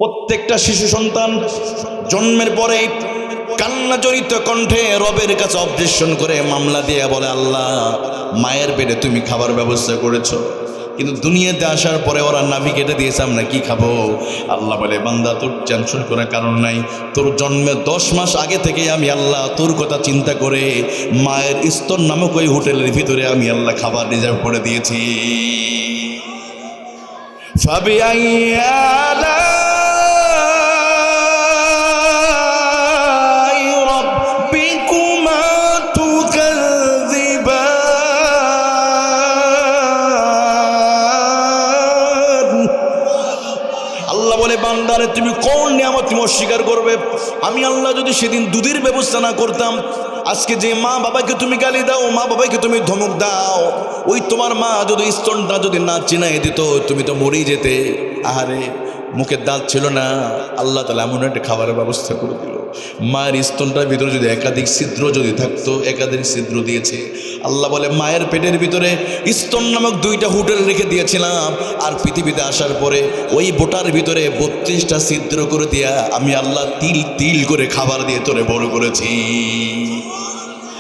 প্রত্যেকটা শিশু সন্তান জন্মের পরে কান্না জড়িত কণ্ঠে রবের কাছে অবজেকশন করে মামলা দিয়ে বলে, আল্লাহ মায়ের পেটে তুমি খাবার ব্যবস্থা করেছো, কিন্তু দুনিয়াতে আসার পরে ওরা নাভি কেটে দিয়েছে, আমরা কি খাবো? আল্লাহ বলে, বান্দা তোর টেনশন করার কারণ নাই, তোর জন্মের 10 মাস আগে থেকে আমি আল্লাহ তোর কথা চিন্তা করে মায়ের স্তর নামক ওই হোটেলের ভিতরে আমি আল্লাহ খাবার রিজার্ভ করে দিয়েছি। ফাবিআই আলাই রাব্বিকুমা তুকাযযিবান। আল্লাহ বলে, বান্দারে তুমি কোন নিয়ামত তুমি অস্বীকার করবে? আমি আল্লাহ যদি সেদিন দুধের ব্যবস্থা না করতাম, আজকে যে মা বাবাকে তুমি গালি দাও, মা বাবাকে তুমি ধমক দাও, ওই তোমার মা যদি স্তনটা যদি না চিনাই দিত, তুমি তো মরেই যেতে। আহারে, মুখের দাঁত ছিল না, আল্লাহ তাআলা এমন একটা খাবারের ব্যবস্থা করে দিল। মায়ের স্তনটার ভিতরে যদি একাধিক ছিদ্র যদি থাকতো, একাধিক ছিদ্র দিয়েছে। আল্লাহ বলে, মায়ের পেটের ভিতরে স্তন নামক 2টা হোটেল রেখে দিয়েছিলাম, আর পৃথিবীতে আসার পরে ওই বোটার ভিতরে 32টা ছিদ্র করে দিয়া আমি আল্লাহ তিল তিল করে খাবার দিয়ে তোরে বড় করেছি।